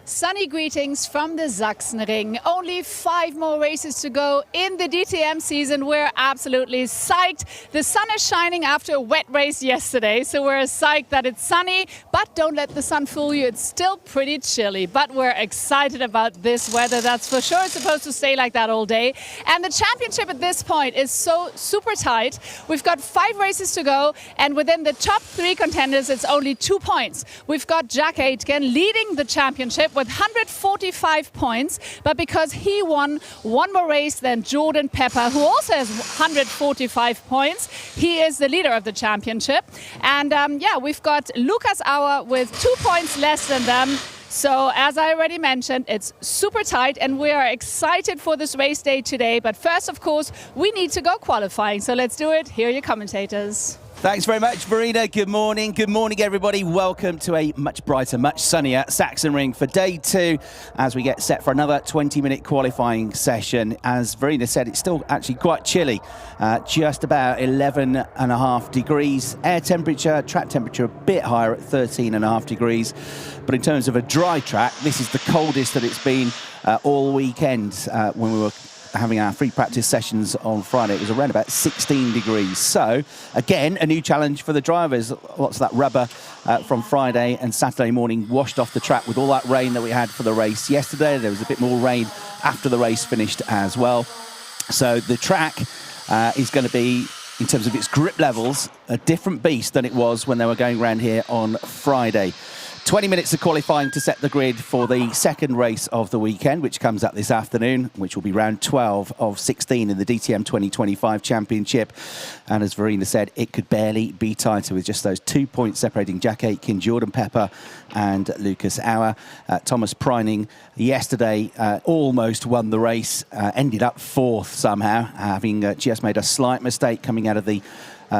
Sunny greetings from the Sachsenring. Only 5 more races to go in the DTM season. We're absolutely psyched. The sun is shining after a wet race yesterday, so we're psyched that it's sunny. But don't let the sun fool you, it's still pretty chilly. But we're excited about this weather, that's for sure. It's supposed to stay like that all day. And the championship at this point is so super tight. We've got 5 races to go, and within the top 3 contenders, it's only 2 points. We've got Jack Aitken leading the championship with 145 points, but because he won one more race than Jordan Pepper, who also has 145 points, he is the leader of the championship. And we've got Lucas Auer with 2 points less than them. So as I already mentioned, it's super tight and we are excited for this race day today. But first, of course, we need to go qualifying. So let's do it. Here are your commentators. Thanks very much, Verena. Good morning. Good morning, everybody. Welcome to a much brighter, much sunnier Sachsenring for day 2 as we get set for another 20-minute qualifying session. As Verena said, it's still actually quite chilly, just about 11.5 degrees. Air temperature, track temperature a bit higher at 13.5 degrees. But in terms of a dry track, this is the coldest that it's been all weekend when we were having our free practice sessions on Friday. It was around about 16 degrees. So, again, a new challenge for the drivers. Lots of that rubber from Friday and Saturday morning washed off the track with all that rain that we had for the race yesterday. There was a bit more rain after the race finished as well. So the track is going to be, in terms of its grip levels, a different beast than it was when they were going around here on Friday. 20 minutes of qualifying to set the grid for the second race of the weekend, which comes up this afternoon, which will be round 12 of 16 in the DTM 2025 Championship. And as Verena said, it could barely be tighter with just those 2 points separating Jack Aitken, Jordan Pepper and Lucas Auer. Thomas Preining yesterday almost won the race, ended up 4th somehow, having just made a slight mistake coming out of the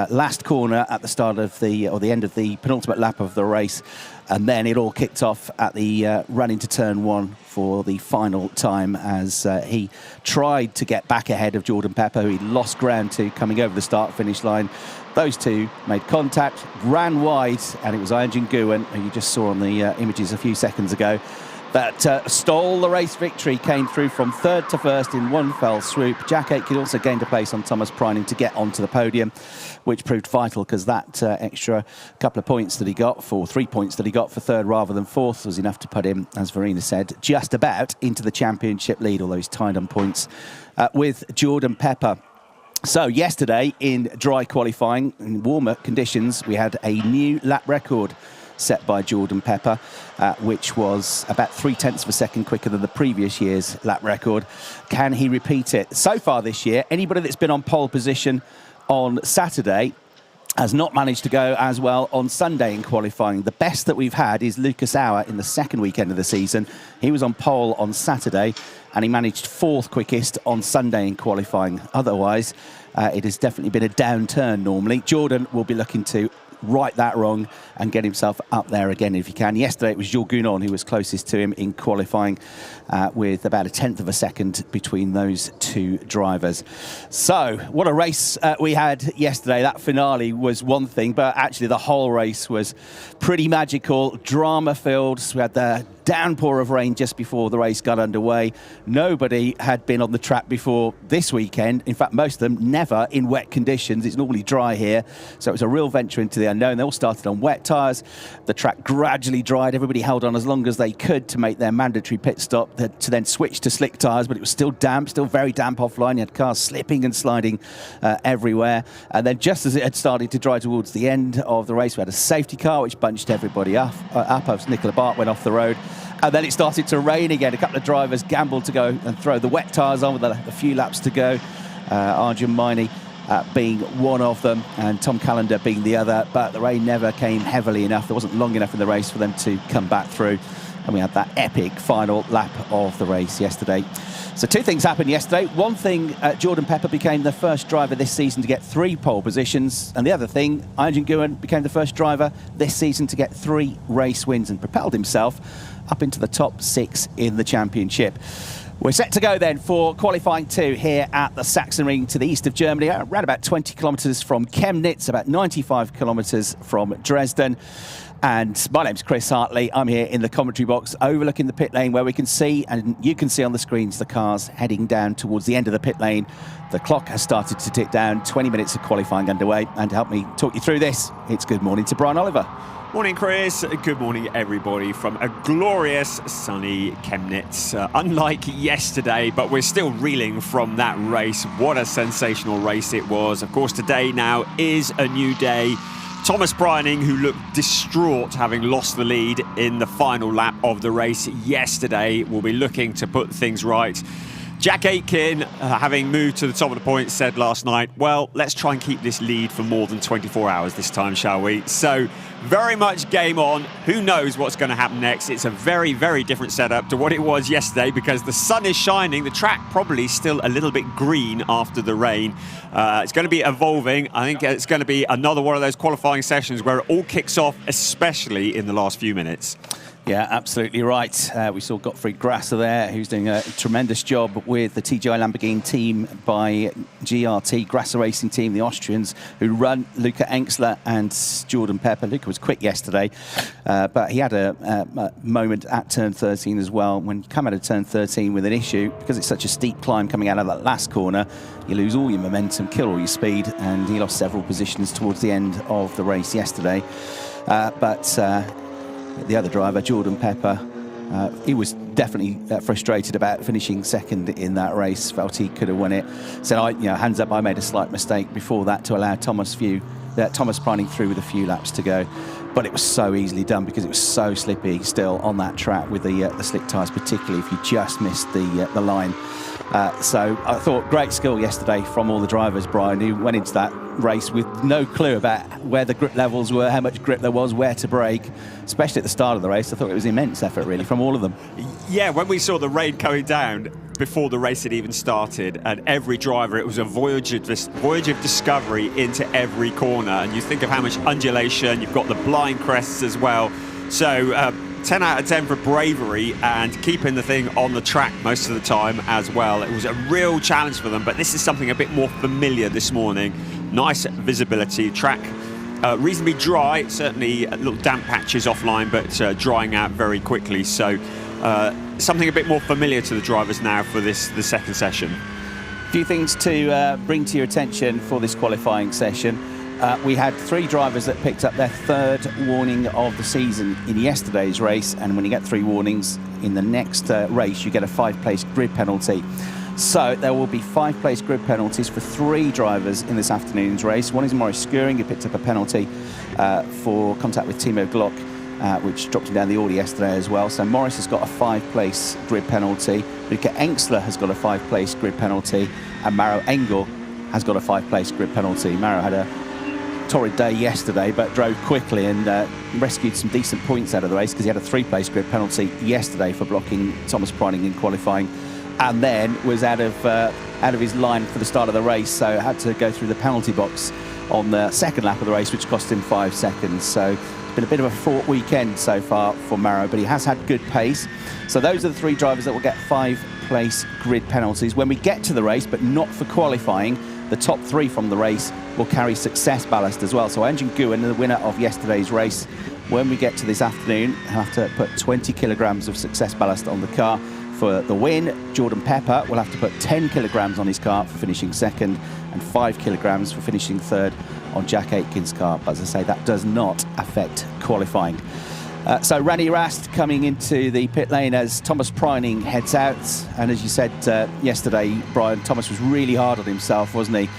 last corner at the start of the end of the penultimate lap of the race, and then it all kicked off at the run into turn 1 for the final time as he tried to get back ahead of Jordan Pepper, who he lost ground to coming over the start-finish line. Those two made contact, ran wide, and it was Ayhan Nguyen, who you just saw on the images a few seconds ago, that stole the race victory, came through from 3rd to 1st in one fell swoop. Jack Aitken also gained a place on Thomas Preining to get onto the podium, which proved vital because that extra couple of points that he got, 3 points that he got for 3rd rather than 4th, was enough to put him, as Verena said, just about into the championship lead, although he's tied on points with Jordan Pepper. So yesterday in dry qualifying, in warmer conditions, we had a new lap record set by Jordan Pepper, which was about 0.3 of a second quicker than the previous year's lap record. Can he repeat it? So far this year, anybody that's been on pole position on Saturday has not managed to go as well on Sunday in qualifying. The best that we've had is Lucas Auer in the second weekend of the season. He was on pole on Saturday and he managed 4th quickest on Sunday in qualifying. Otherwise, it has definitely been a downturn normally. Jordan will be looking to right that wrong and get himself up there again if he can. Yesterday it was Jules Gunon who was closest to him in qualifying, with about 1/10 of a second between those two drivers. So what a race we had yesterday. That finale was one thing, but actually the whole race was pretty magical, drama filled. We had the downpour of rain just before the race got underway. Nobody had been on the track before this weekend. In fact, most of them never in wet conditions. It's normally dry here, so it was a real venture into the unknown. They all started on wet tyres. The track gradually dried. Everybody held on as long as they could to make their mandatory pit stop, to then switch to slick tyres, but it was still damp, still very damp offline. You had cars slipping and sliding everywhere. And then just as it had started to dry towards the end of the race, we had a safety car which bunched everybody up as Nicola Bart went off the road. And then it started to rain again. A couple of drivers gambled to go and throw the wet tyres on with a few laps to go. Arjun Maini being one of them and Tom Callender being the other. But the rain never came heavily enough. There wasn't long enough in the race for them to come back through. And we had that epic final lap of the race yesterday. So 2 things happened yesterday. One thing, Jordan Pepper became the first driver this season to get 3 pole positions. And the other thing, Ayhan Nguyen became the first driver this season to get 3 race wins and propelled himself up into the top 6 in the championship. We're set to go then for qualifying 2 here at the Sachsenring to the east of Germany, around about 20 kilometres from Chemnitz, about 95 kilometres from Dresden. And my name's Chris Hartley. I'm here in the commentary box overlooking the pit lane where we can see, and you can see on the screens, the cars heading down towards the end of the pit lane. The clock has started to tick down, 20 minutes of qualifying underway. And to help me talk you through this, it's good morning to Brian Oliver. Morning, Chris. Good morning, everybody, from a glorious sunny Chemnitz. Unlike yesterday, but we're still reeling from that race. What a sensational race it was. Of course, today now is a new day. Thomas Preining, who looked distraught having lost the lead in the final lap of the race yesterday, will be looking to put things right. Jack Aitken, having moved to the top of the points, said last night, well, let's try and keep this lead for more than 24 hours this time, shall we? So very much game on. Who knows what's going to happen next? It's a very, very different setup to what it was yesterday because the sun is shining. The track probably still a little bit green after the rain. It's going to be evolving. I think it's going to be another one of those qualifying sessions where it all kicks off, especially in the last few minutes. Yeah, absolutely right. We saw Gottfried Grasser there, who's doing a tremendous job with the TGI Lamborghini team by GRT, Grasser Racing Team, the Austrians, who run Luca Enxler and Jordan Pepper. Luca was quick yesterday, but he had a moment at turn 13 as well. When you come out of turn 13 with an issue, because it's such a steep climb coming out of that last corner, you lose all your momentum, kill all your speed, and he lost several positions towards the end of the race yesterday. The other driver, Jordan Pepper, he was definitely frustrated about finishing second in that race. Felt he could have won it. Said, hands up, I made a slight mistake before that to allow Thomas Preining through with a few laps to go. But it was so easily done because it was so slippy still on that track with the slick tyres, particularly if you just missed the line. So I thought great skill yesterday from all the drivers, Brian, who went into that race with no clue about where the grip levels were, how much grip there was, where to brake, especially at the start of the race. I thought it was immense effort, really, from all of them. Yeah, when we saw the rain coming down before the race had even started, and every driver, it was a voyage of discovery into every corner. And you think of how much undulation, you've got the blind crests as well. So 10 out of 10 for bravery and keeping the thing on the track most of the time as well. It was a real challenge for them, but this is something a bit more familiar this morning. Nice visibility, track reasonably dry, certainly little damp patches offline, but drying out very quickly. So something a bit more familiar to the drivers now for the second session. A few things to bring to your attention for this qualifying session. We had 3 drivers that picked up their 3rd warning of the season in yesterday's race, and when you get 3 warnings in the next race, you get a 5-place grid penalty. So there will be 5-place grid penalties for 3 drivers in this afternoon's race. One is Maurice Skuring, who picked up a penalty for contact with Timo Glock, which dropped him down the order yesterday as well. So Maurice has got a 5-place grid penalty. Luca Enxler has got a 5-place grid penalty, and Maro Engel has got a 5-place grid penalty. Maro had a torrid day yesterday, but drove quickly and rescued some decent points out of the race because he had a 3-place grid penalty yesterday for blocking Thomas Preining in qualifying, and then was out of his line for the start of the race, so had to go through the penalty box on the second lap of the race, which cost him 5 seconds. So it's been a bit of a fraught weekend so far for Maro, but he has had good pace. So those are the 3 drivers that will get 5-place grid penalties when we get to the race, but not for qualifying. The top 3 from the race will carry success ballast as well. So Engin Guin, the winner of yesterday's race, when we get to this afternoon, he'll have to put 20 kilograms of success ballast on the car for the win. Jordan Pepper will have to put 10 kilograms on his car for finishing second, and 5 kilograms for finishing third on Jack Aitken's car. But as I say, that does not affect qualifying. So Randy Rast coming into the pit lane as Thomas Preining heads out. And as you said yesterday, Brian, Thomas was really hard on himself, wasn't he?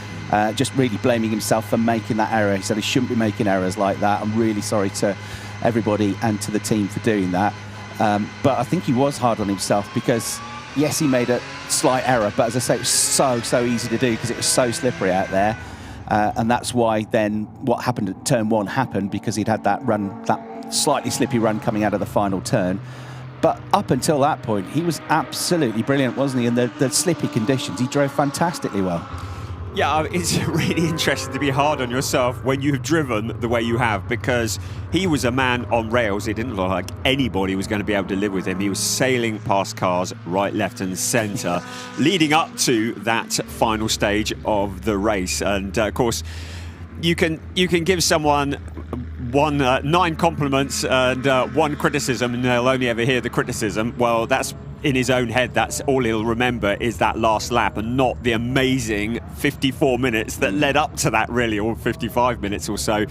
Just really blaming himself for making that error. He said he shouldn't be making errors like that. I'm really sorry to everybody and to the team for doing that. But I think he was hard on himself because, yes, he made a slight error. But as I say, it was so easy to do because it was so slippery out there. And that's why then what happened at turn 1 happened, because he'd had that run, that slightly slippy run coming out of the final turn. But up until that point, he was absolutely brilliant, wasn't he? In the slippy conditions, he drove fantastically well. Yeah, it's really interesting to be hard on yourself when you've driven the way you have, because he was a man on rails. It didn't look like anybody was going to be able to live with him. He was sailing past cars right, left and centre, leading up to that final stage of the race. And of course, you can give someone 9 compliments and 1 criticism, and they'll only ever hear the criticism. Well, that's in his own head. That's all he'll remember is that last lap, and not the amazing 54 minutes that led up to that, really, or 55 minutes or so.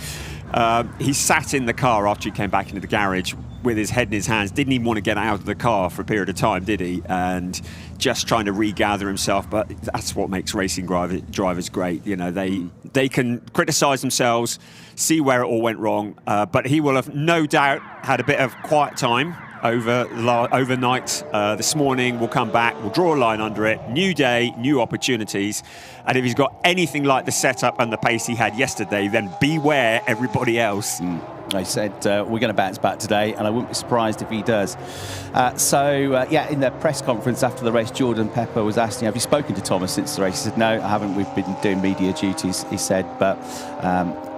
He sat in the car after he came back into the garage with his head in his hands, didn't even want to get out of the car for a period of time, did he? And just trying to regather himself. But that's what makes racing drivers great. You know, they can criticise themselves, see where it all went wrong, but he will have no doubt had a bit of quiet time overnight. This morning we'll come back, we'll draw a line under it, new day, new opportunities, and if he's got anything like the setup and the pace he had yesterday, then beware everybody else. I said we're going to bounce back today, and I wouldn't be surprised if he does. Yeah, in the press conference after the race, Jordan Pepper was asking, have you spoken to Thomas since the race? He said, no, I haven't. We've been doing media duties, he said, but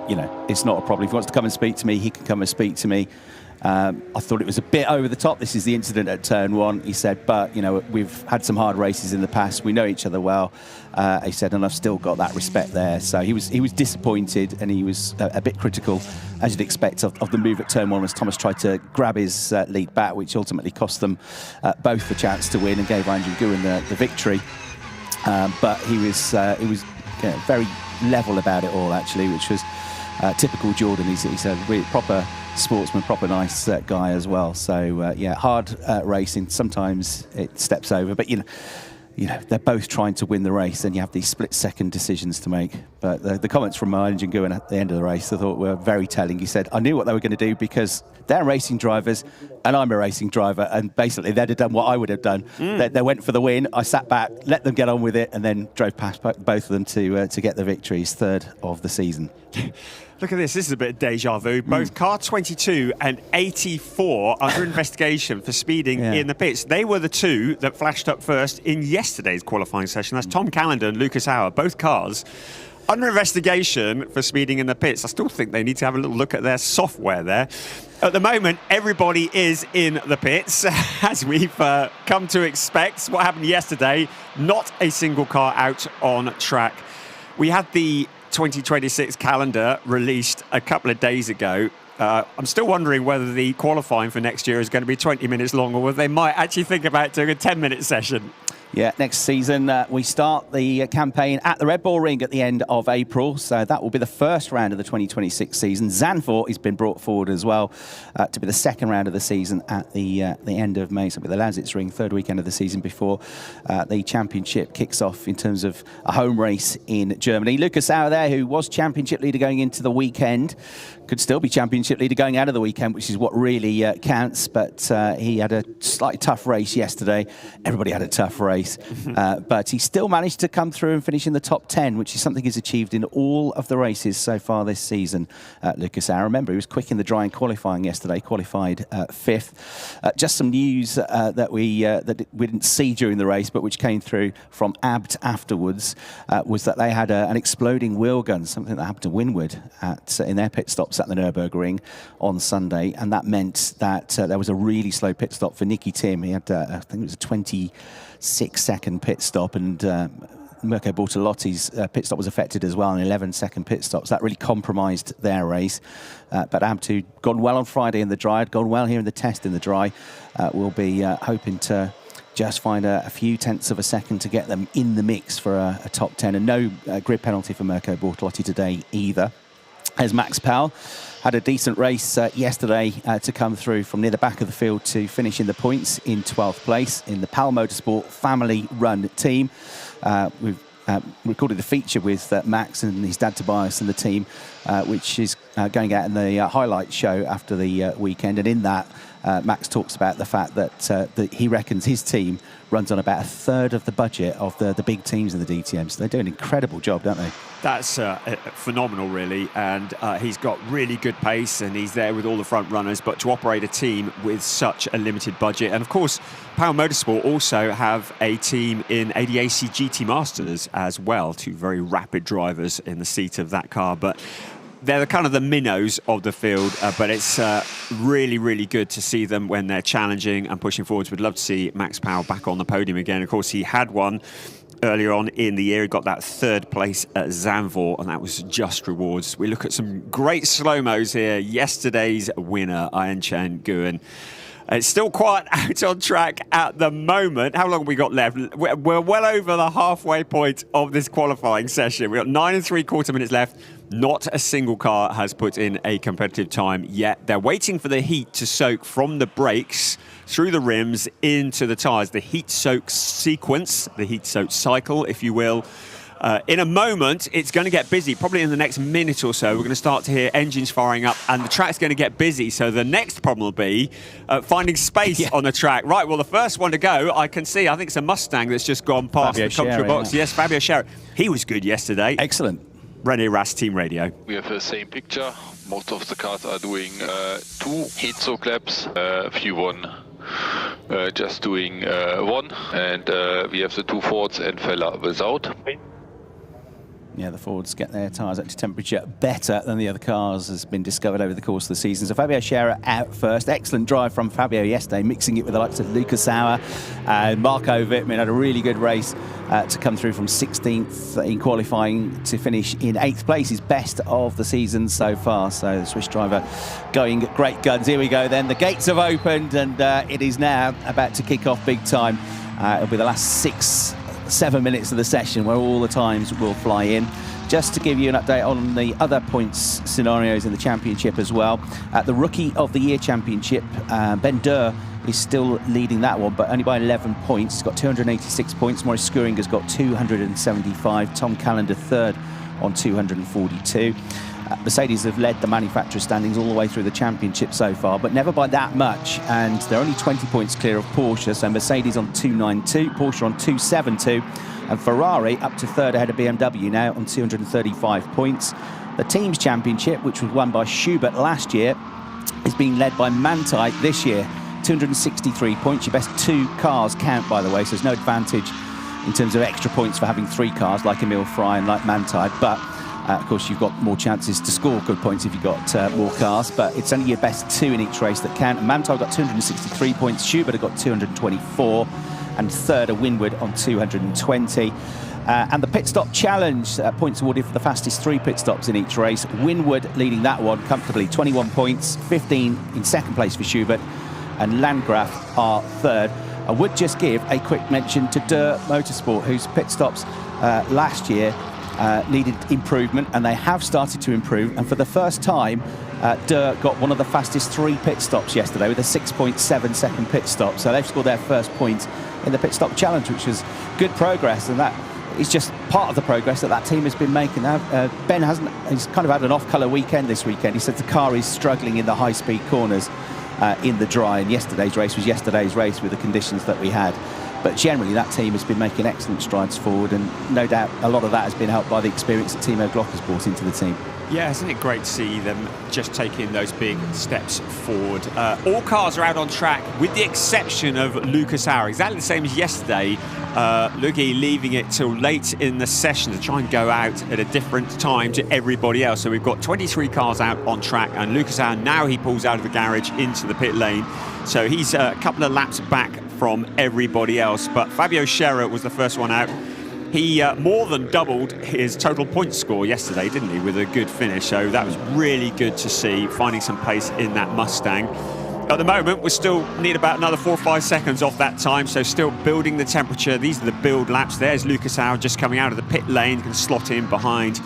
you know, it's not a problem. If he wants to come and speak to me, he can come and speak to me. I thought it was a bit over the top. This is the incident at turn 1, he said, but you know, we've had some hard races in the past. We know each other well, he said, and I've still got that respect there. So he was disappointed, and he was a bit critical, as you'd expect, of the move at turn 1 as Thomas tried to grab his lead back, which ultimately cost them both the chance to win and gave Andrew Nguyen the victory. But he was very level about it all, actually, which was typical Jordan. He's a really proper sportsman, proper nice guy as well. So yeah, hard racing. Sometimes it steps over, but you know they're both trying to win the race, and you have these split-second decisions to make. But the comments from Andrew Nguyen at the end of the race, I thought, were very telling. He said, I knew what they were going to do because they're racing drivers and I'm a racing driver, and basically they'd have done what I would have done. They went for the win. I sat back, let them get on with it, and then drove past both of them to get the victories, 3rd of the season. Look at this. This is a bit of deja vu. Both car 22 and 84 under investigation for speeding in the pits. They were the 2 that flashed up first in yesterday's qualifying session. That's Tom Callender and Lucas Hauer, both cars under investigation for speeding in the pits. I still think they need to have a little look at their software there. At the moment, everybody is in the pits, as we've come to expect. What happened yesterday, not a single car out on track. We had the 2026 calendar released a couple of days ago. I'm still wondering whether the qualifying for next year is going to be 20 minutes long, or whether they might actually think about doing a 10-minute session. Yeah, next season we start the campaign at the Red Bull Ring at the end of April, so that will be the first round of the 2026 season. Zandvoort has been brought forward as well to be the second round of the season at the end of May. So it'll be the Lausitzring, 3rd weekend of the season before the championship kicks off in terms of a home race in Germany. Lucas Hauer there, who was championship leader going into the weekend, could still be championship leader going out of the weekend, which is what really counts, but he had a slightly tough race yesterday. Everybody had a tough race. But he still managed to come through and finish in the top 10, which is something he's achieved in all of the races so far this season. Lucas Hauer, remember, he was quick in the dry in qualifying yesterday, qualified 5th. Just some news that we didn't see during the race, but which came through from Abt afterwards, was that they had an exploding wheel gun, something that happened to Winward in their pit stops at the Nürburgring on Sunday, and that meant that there was a really slow pit stop for Nicky Tim. He had, I think it was a 26-second pit stop, and Mirko Bortolotti's pit stop was affected as well, an 11-second pit stop. So that really compromised their race. But Abt, who'd gone well on Friday in the dry, had gone well here in the test in the dry, will be hoping to just find a few tenths of a second to get them in the mix for a top 10. And no grid penalty for Mirko Bortolotti today either. As Max Powell had a decent race yesterday to come through from near the back of the field to finish in the points in 12th place in the Powell Motorsport family-run team. We've recorded the feature with Max and his dad Tobias and the team, which is going out in the highlight show after the weekend. And in that, Max talks about the fact that he reckons his team runs on about 1/3 of the budget of the big teams in the DTM. So they do an incredible job, don't they? That's phenomenal, really. And he's got really good pace, and he's there with all the front runners. But to operate a team with such a limited budget, and of course, Powell Motorsport also have a team in ADAC GT Masters as well. 2 very rapid drivers in the seat of that car, but they're kind of the minnows of the field, but it's really, really good to see them when they're challenging and pushing forwards. We'd love to see Max Powell back on the podium again. Of course, he had one earlier on in the year. He got that 3rd place at Zandvoort, and that was just rewards. We look at some great slow-mos here. Yesterday's winner, Ian Chen Nguyen. It's still quite out on track at the moment. How long have we got left? We're well over the halfway point of this qualifying session. We've got 9 3/4 minutes left. Not a single car has put in a competitive time yet. They're waiting for the heat to soak from the brakes through the rims into the tyres. The heat soak sequence, the heat soak cycle, if you will. In a moment, it's going to get busy. Probably in the next minute or so, we're going to start to hear engines firing up and the track's going to get busy. So the next problem will be finding space on the track. Right, well, the first one to go, I can see, I think it's a Mustang that's just gone past the control box. Yes, Fabio Scherrer. He was good yesterday. Excellent. René Rast, Team Radio. We have the same picture. Most of the cars are doing 2 heat soak laps, a few one. Just doing 1, and we have the 2 Fords and Feller without. Yeah, the Fords get their tyres up to temperature better than the other cars, has been discovered over the course of the season. So Fabio Scherrer out first. Excellent drive from Fabio yesterday, mixing it with the likes of Lucas Sauer and Marco Wittmann. Had a really good race to come through from 16th in qualifying to finish in 8th place, his best of the season so far. So the Swiss driver going great guns. Here we go then. The gates have opened and it is now about to kick off big time. It'll be the last 6-7 minutes of the session where all the times will fly in. Just to give you an update on the other points scenarios in the championship as well. At the Rookie of the Year championship, Ben Durr is still leading that one, but only by 11 points. He's got 286 points. Maurice Schuring has got 275. Tom Callender third on 242. Mercedes have led the manufacturer standings all the way through the championship so far, but never by that much, and they're only 20 points clear of Porsche. So Mercedes on 292, Porsche on 272, and Ferrari up to third ahead of BMW now on 235 points. The teams championship, which was won by Schubert last year, is being led by Manthey this year. 263 points. Your best 2 cars count, by the way, so there's no advantage in terms of extra points for having 3 cars like Emil Frey and like Manthey, but of course, you've got more chances to score good points if you've got more cars, but it's only your best 2 in each race that count. And Manthey got 263 points, Schubert have got 224, and third are Winward on 220. And the pit stop challenge, points awarded for the fastest 3 pit stops in each race. Winward leading that one comfortably, 21 points, 15 in second place for Schubert, and Landgraf are third. I would just give a quick mention to Durr Motorsport, whose pit stops last year needed improvement, and they have started to improve. And for the first time, Durr got one of the fastest 3 pit stops yesterday with a 6.7 second pit stop. So they've scored their first point in the pit stop challenge, which was good progress, and that is just part of the progress that team has been making. Ben he's kind of had an off-colour weekend this weekend. He said the car is struggling in the high-speed corners in the dry, and yesterday's race was yesterday's race with the conditions that we had. But generally, that team has been making excellent strides forward, and no doubt a lot of that has been helped by the experience that Timo Glock has brought into the team. Yeah, isn't it great to see them just taking those big steps forward? All cars are out on track, with the exception of Lucas Sauer. Exactly the same as yesterday. Luki leaving it till late in the session to try and go out at a different time to everybody else. So we've got 23 cars out on track, and Lucas Sauer, now he pulls out of the garage into the pit lane. So he's a couple of laps back from everybody else. But Fabio Scherrer was the first one out. He more than doubled his total point score yesterday, didn't he, with a good finish. So that was really good to see, finding some pace in that Mustang. At the moment, we still need about another 4 or 5 seconds off that time, so still building the temperature. These are the build laps. There's Lucas Sauer just coming out of the pit lane, can slot in behind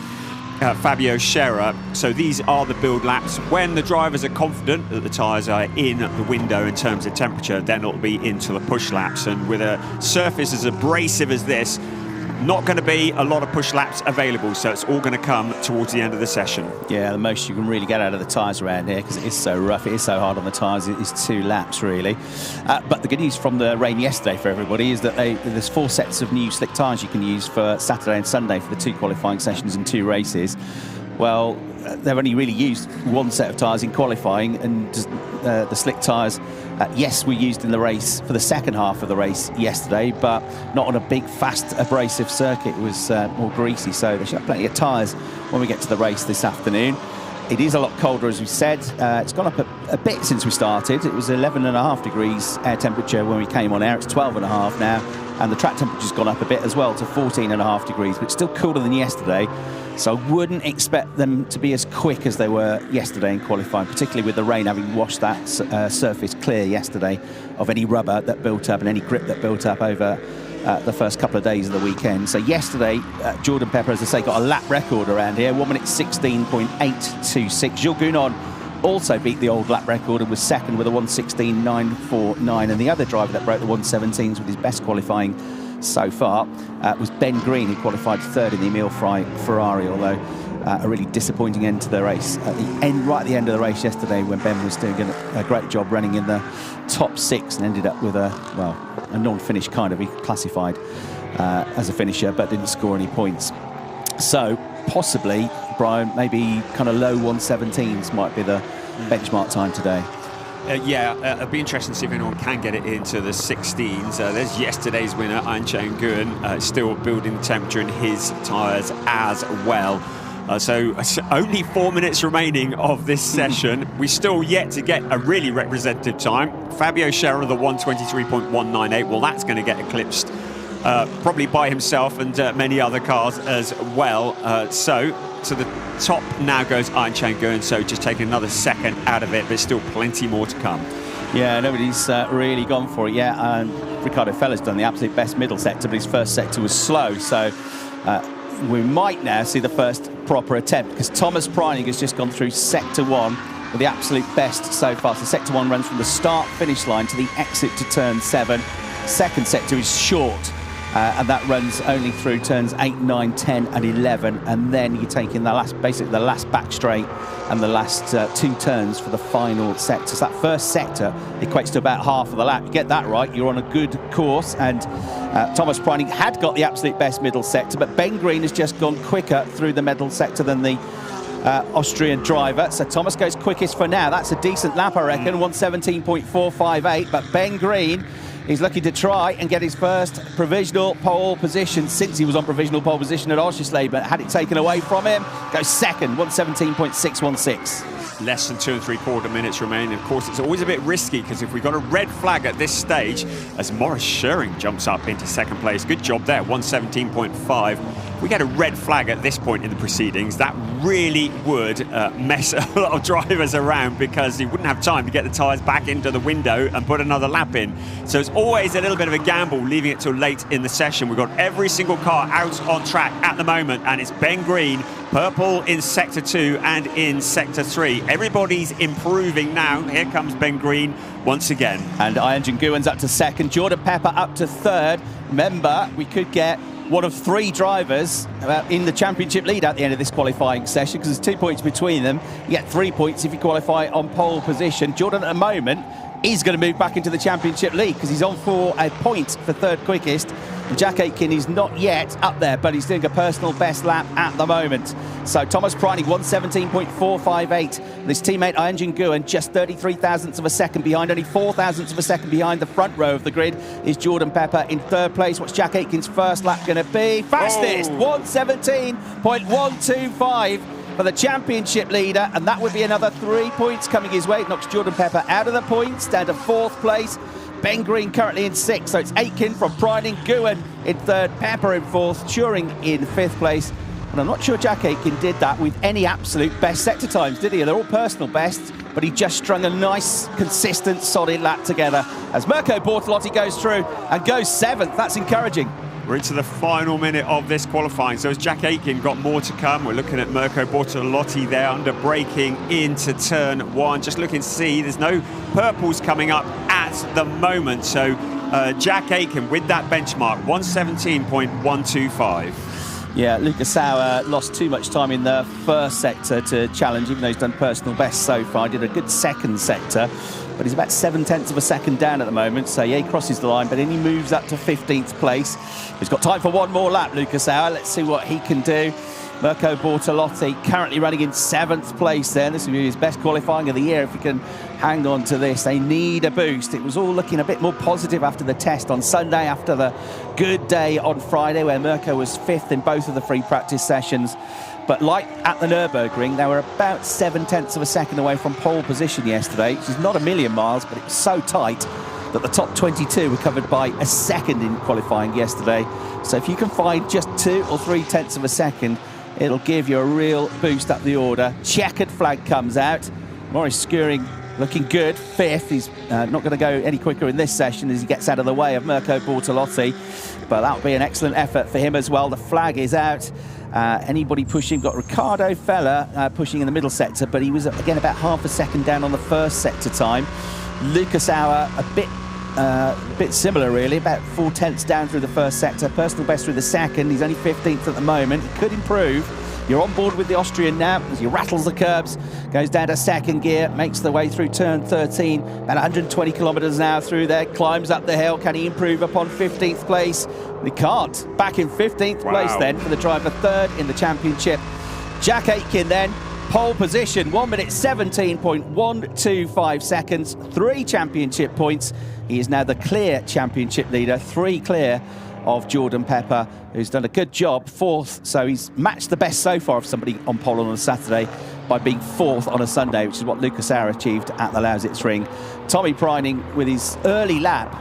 Fabio Scherrer. So these are the build laps. When the drivers are confident that the tyres are in the window in terms of temperature, then it'll be into the push laps. And with a surface as abrasive as this, not going to be a lot of push laps available, so it's all going to come towards the end of the session. Yeah, the most you can really get out of the tyres around here, because it is so rough, it is so hard on the tyres, it is 2 laps really. But the good news from the rain yesterday for everybody is that there's 4 sets of new slick tyres you can use for Saturday and Sunday for the 2 qualifying sessions and 2 races. Well, they've only really used 1 set of tyres in qualifying, and the slick tyres, yes, were used in the race for the second half of the race yesterday, but not on a big, fast, abrasive circuit. It was more greasy, so they should have plenty of tyres when we get to the race this afternoon. It is a lot colder, as we said. It's gone up a bit since we started. It was 11.5 degrees air temperature when we came on air. It's 12.5 now. and the track temperature's gone up a bit as well to 14.5 degrees, but still cooler than yesterday. So I wouldn't expect them to be as quick as they were yesterday in qualifying, particularly with the rain having washed that surface clear yesterday of any rubber that built up and any grip that built up over the first couple of days of the weekend. So yesterday, Jordan Pepper, as I say, got a lap record around here, 1 minute 16.826. Jules Gounon also beat the old lap record and was second with a 1:16.949. And the other driver that broke the 1:17s with his best qualifying so far was Ben Green, who qualified third in the Emile Frey Ferrari, although a really disappointing end to the race. At the end, right at the end of the race yesterday, when Ben was doing a great job running in the top 6 and ended up with a non-finish kind of. He classified as a finisher, but didn't score any points. So possibly, Brian, maybe kind of low 1:17s might be the benchmark time today. It'd be interesting to see if anyone can get it into the 16s. There's yesterday's winner, Anh-Chen Nguyen, still building the temperature in his tyres as well. So only 4 minutes remaining of this session. We still yet to get a really representative time. Fabio Scherer, the 1:23.198. Well, that's going to get eclipsed probably by himself and many other cars as well. So to the top now goes Anh-Chen Nguyen, so just taking another second out of it, but still plenty more to come. Yeah, nobody's really gone for it yet. And Ricardo Feller's done the absolute best middle sector, but his first sector was slow. So we might now see the first proper attempt, because Thomas Preining has just gone through sector 1 with the absolute best so far. So sector 1 runs from the start-finish line to the exit to turn 7. Second sector is short, and that runs only through turns 8, 9, 10 and 11, and then you take in the last, basically the last back straight and the last 2 turns for the final sector. So that first sector equates to about half of the lap. You get that right, you're on a good course. And Thomas Preining had got the absolute best middle sector, but Ben Green has just gone quicker through the middle sector than the Austrian driver. So Thomas goes quickest for now. That's a decent lap, I reckon, 1:17.458. But Ben Green is looking to try and get his first provisional pole position since he was on provisional pole position at Oschersleben, but had it taken away from him. Goes second, 1:17.616. Less than 2 3/4 minutes remaining. Of course, it's always a bit risky, because if we've got a red flag at this stage, as Maurice Schering jumps up into second place, good job there, 1:17.5. We get a red flag at this point in the proceedings, that really would mess a lot of drivers around, because you wouldn't have time to get the tyres back into the window and put another lap in. So it's always a little bit of a gamble leaving it till late in the session. We've got every single car out on track at the moment, and it's Ben Green, purple in sector 2 and in sector 3. Everybody's improving now. Here comes Ben Green once again. And Anh-Chen Nguyen's up to second, Jordan Pepper up to third. Remember, we could get one of 3 drivers in the championship lead at the end of this qualifying session, because there's 2 points between them. You get 3 points if you qualify on pole position. Jordan at the moment is going to move back into the championship lead, because he's on for a point for third quickest. And Jack Aitken is not yet up there, but he's doing a personal best lap at the moment. So Thomas Preining, 1:17.458. His teammate Anh-Chen Nguyen just 33 thousandths of a second behind, only 4 thousandths of a second behind. The front row of the grid is Jordan Pepper in third place. What's Jack Aitken's first lap going to be? Fastest, 1:17.125 for the championship leader, and that would be another 3 points coming his way. It knocks Jordan Pepper out of the points, down to 4th place. Ben Green currently in 6th, so it's Aitken from Preining, Nguyen in 3rd, Pepper in 4th, Turing in 5th place. And I'm not sure Jack Aitken did that with any absolute best sector times, did he? They're all personal bests, but he just strung a nice, consistent, solid lap together as Mirko Bortolotti goes through and goes 7th. That's encouraging. We're into the final minute of this qualifying. So as Jack Aitken got more to come, we're looking at Mirko Bortolotti there under braking into turn 1. Just looking to see, there's no purples coming up at the moment. So Jack Aitken with that benchmark, 1:17.125. Yeah, Luca Sauer lost too much time in the first sector to challenge, even though he's done personal best so far. Did a good second sector, but he's about 7/10 of a second down at the moment. So yeah, he crosses the line, but then he moves up to 15th place. He's got time for one more lap, Luca Sauer. Let's see what he can do. Mirko Bortolotti currently running in 7th place there. This will be his best qualifying of the year if he can hang on to this. They need a boost. It was all looking a bit more positive after the test on Sunday, after the good day on Friday, where Mirko was 5th in both of the free practice sessions. But like at the Nürburgring, they were about 7/10 of a second away from pole position yesterday, which is not a million miles, but it was so tight that the top 22 were covered by a second in qualifying yesterday. So if you can find just 2 or 3 tenths of a second, it'll give you a real boost up the order. Checkered flag comes out. Maurice Schuring looking good, 5th. He's not going to go any quicker in this session as he gets out of the way of Mirko Bortolotti. But that'll be an excellent effort for him as well. The flag is out. Anybody pushing? Got Ricardo Feller pushing in the middle sector, but he was, again, about half a second down on the first sector time. Lucas Auer a bit similar, really, about 4 tenths down through the first sector. Personal best through the second. He's only 15th at the moment. He could improve. You're on board with the Austrian now as he rattles the curbs, goes down to second gear, makes the way through turn 13, about 120 kilometres an hour through there, climbs up the hill. Can he improve upon 15th place? He can't. Back in 15th place then for the driver, 3rd in the championship. Jack Aitken then, pole position, 1 minute 17.125 seconds, 3 championship points. He is now the clear championship leader, 3 clear of Jordan Pepper, who's done a good job, 4th. So he's matched the best so far of somebody on pole on a Saturday by being 4th on a Sunday, which is what Lucas Auer achieved at the Lausitzring. Tommy Preining with his early lap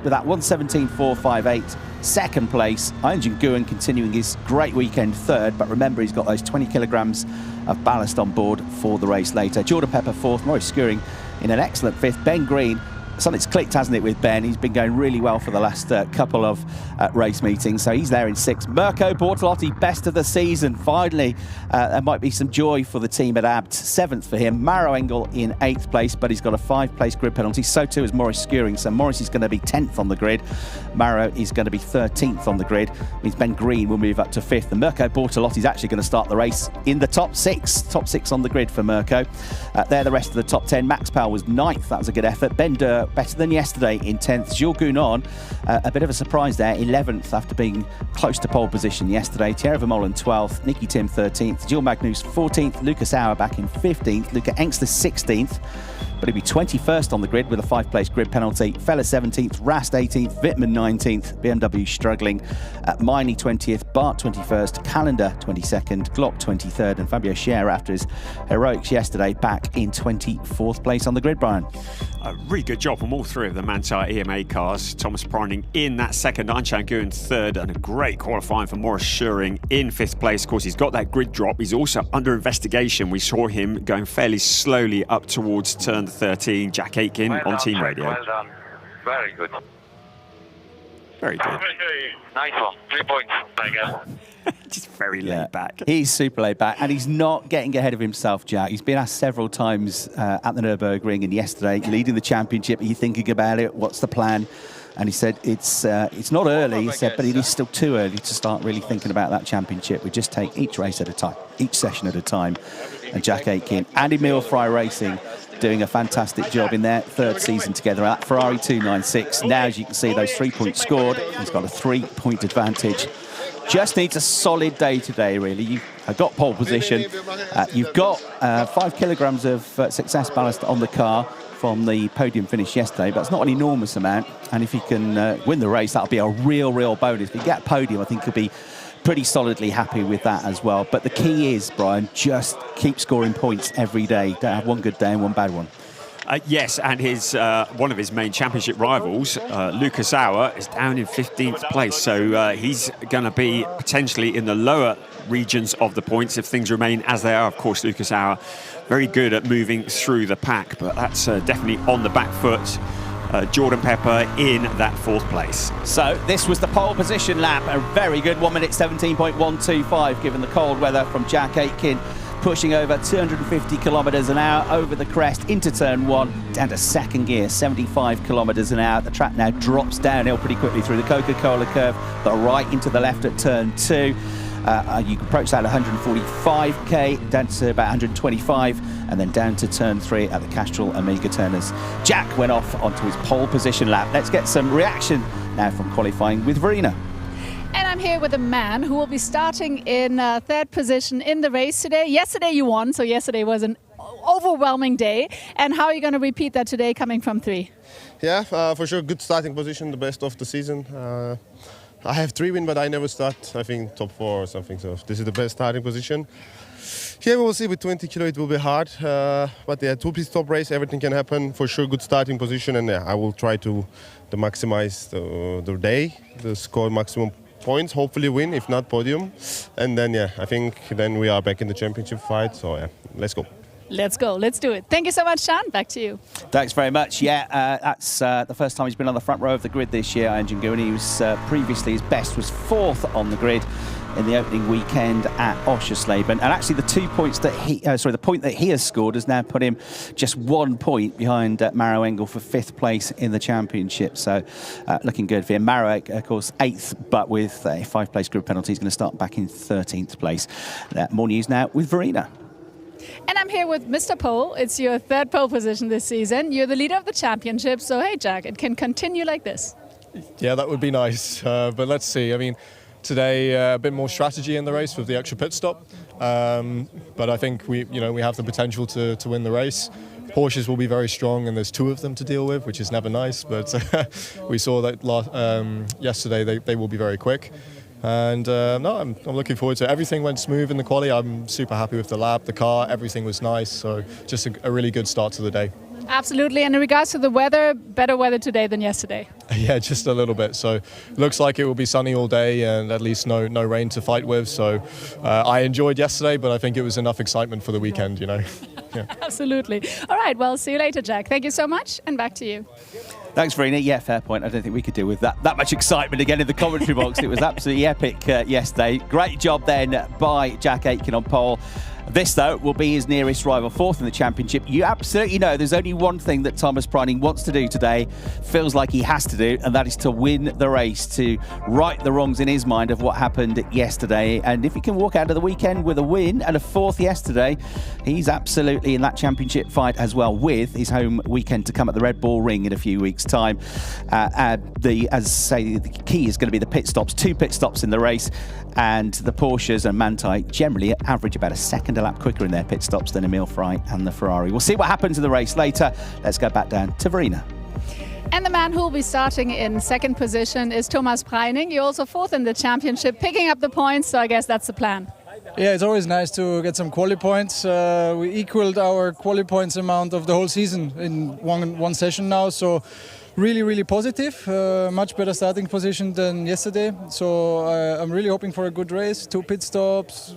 with that 1:17.458, 2nd place. Ayunjin Nguyen continuing his great weekend, 3rd, but remember he's got those 20 kilograms of ballast on board for the race later. Jordan Pepper 4th, Maurice Schuring in an excellent 5th. Ben Green, something's clicked, hasn't it, with Ben? He's been going really well for the last couple of race meetings, so he's there in 6th. Mirko Bortolotti, best of the season. Finally, there might be some joy for the team at Abt. 7th for him. Maro Engel in 8th place, but he's got a 5-place grid penalty. So too is Maurice Schuring. So Maurice is going to be 10th on the grid. Maro is going to be 13th on the grid. Means Ben Green will move up to 5th. And Mirko Bortolotti is actually going to start the race in the top 6. Top 6 on the grid for Mirko. They're the rest of the top 10. Max Powell was 9th. That was a good effort. Ben Durr, better than yesterday in 10th. Jules Gounon, a bit of a surprise there, 11th after being close to pole position yesterday. Thierry Vermeulen 12th, Nicky Tim 13th, Gilles Magnus 14th, Lucas Auer back in 15th, Luca Engster 16th, but he'll be 21st on the grid with a 5-place grid penalty. Feller 17th, Rast 18th, Wittmann 19th, BMW struggling, Miney 20th, Bart 21st, Callender 22nd, Glock 23rd, and Fabio Scherer, after his heroics yesterday, back in 24th place on the grid, Brian. A really good job from all 3 of the Manthey EMA cars. Thomas Preining in that 2nd, Ayunjin Nguyen 3rd, and a great qualifying for Maurice Schuring in 5th place. Of course, he's got that grid drop. He's also under investigation. We saw him going fairly slowly up towards turn 13. Jack Aitken on team radio. Well done. Very good. Very good. Nice one. 3 points, I guess. Just very laid back. He's super laid back, and he's not getting ahead of himself, Jack. He's been asked several times at the Nürburgring and yesterday, leading the championship. Are you thinking about it? What's the plan? And he said it's not early, he said, but it is still too early to start really thinking about that championship. We just take each race at a time, each session at a time. And Jack Aitken and Emil Frey Racing doing a fantastic job in their 3rd season together at Ferrari 296. Now, as you can see, those 3 points scored. He's got a 3-point advantage. Just needs a solid day today, really. You've got pole position. You've got 5 kilograms of success ballast on the car from the podium finish yesterday, but it's not an enormous amount. And if he can win the race, that'll be a real bonus. If he get a podium, I think he'll be pretty solidly happy with that as well. But the key is, Brian, just keep scoring points every day. Don't have one good day and one bad one. Yes, and his one of his main championship rivals, Lucas Auer, is down in 15th place. So he's going to be potentially in the lower regions of the points if things remain as they are. Of course, Lucas Auer, very good at moving through the pack, but that's definitely on the back foot. Jordan Pepper in that 4th place. So this was the pole position lap, a very good 1 minute 17.125 given the cold weather from Jack Aitken, pushing over 250 kilometres an hour over the crest into turn 1, down to 2nd gear, 75 kilometres an hour. The track now drops downhill pretty quickly through the Coca-Cola curve, the right into the left at turn 2. You can approach that at 145k, down to about 125, and then down to turn 3 at the Castrol Omega Turners. Jack went off onto his pole position lap. Let's get some reaction now from qualifying with Verena. And I'm here with a man who will be starting in 3rd position in the race today. Yesterday you won, so yesterday was an overwhelming day. And how are you going to repeat that today coming from 3? Yeah, for sure, good starting position, the best of the season. I have 3 wins, but I never start, I think, top 4 or something. So this is the best starting position. Yeah, we will see. With 20 kilo, it will be hard. But yeah, 2 pit stop race, everything can happen. For sure, good starting position, and I will try to maximize the day, the score maximum points, hopefully win, if not podium. And then I think then we are back in the championship fight. So let's go. Let's go. Let's do it. Thank you so much, Sean. Back to you. Thanks very much. Yeah, that's the first time he's been on the front row of the grid this year, Anjan Guni. He was previously, his best was 4th on the grid in the opening weekend at Oschersleben. And actually the 2 points that the point that he has scored has now put him just 1 point behind Maro Engel for 5th place in the championship. So looking good for him. Maro, of course, 8th, but with a 5-place grid penalty, he's going to start back in 13th place. More news now with Verena. And I'm here with Mr. Pole. It's your 3rd pole position this season. You're the leader of the championship. So, hey, Jack, it can continue like this. Yeah, that would be nice. But let's see. I mean, today a bit more strategy in the race with the extra pit stop. But I think we have the potential to win the race. Porsches will be very strong, and there's 2 of them to deal with, which is never nice. But we saw that yesterday they will be very quick. And no, I'm looking forward to it. Everything went smooth in the quali. I'm super happy with the lap, the car, everything was nice. So just a really good start to the day. Absolutely. And in regards to the weather, better weather today than yesterday. Yeah, just a little bit. So looks like it will be sunny all day and at least no rain to fight with. So I enjoyed yesterday, but I think it was enough excitement for the weekend, Yeah. Absolutely. All right. Well, see you later, Jack. Thank you so much. And back to you. Thanks, Verena. Yeah, fair point. I don't think we could deal with that much excitement again in the commentary box. It was absolutely epic yesterday. Great job then by Jack Aitken on pole. This, though, will be his nearest rival, 4th in the championship. You absolutely know there's only one thing that Thomas Preining wants to do today, feels like he has to do, and that is to win the race, to right the wrongs in his mind of what happened yesterday. And if he can walk out of the weekend with a win and a 4th yesterday, he's absolutely in that championship fight as well, with his home weekend to come at the Red Bull Ring in a few weeks' time. The key is going to be the pit stops, 2 pit stops in the race, and the Porsches and Manthey generally average about a second a lap quicker in their pit stops than Emil Frey and the Ferrari. We'll see what happens in the race later. Let's go back down to Verena. And the man who will be starting in 2nd position is Thomas Preining. You're also 4th in the championship, picking up the points, so I guess that's the plan. Yeah, it's always nice to get some quali points. We equaled our quali points amount of the whole season in one session now, so really positive. Much better starting position than yesterday, so I'm really hoping for a good race. 2 pit stops,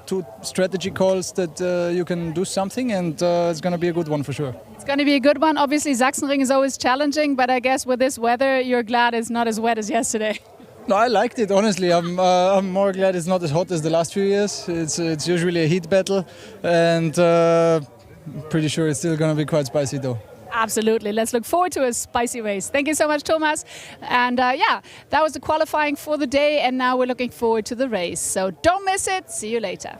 2 strategy calls that you can do something, and it's going to be a good one for sure. It's going to be a good one. Obviously, Sachsenring is always challenging, but I guess with this weather, you're glad it's not as wet as yesterday. No, I liked it, honestly. I'm more glad it's not as hot as the last few years. It's usually a heat battle, and pretty sure it's still going to be quite spicy though. Absolutely. Let's look forward to a spicy race. Thank you so much, Thomas. And that was the qualifying for the day, and now we're looking forward to the race. So don't miss it. See you later.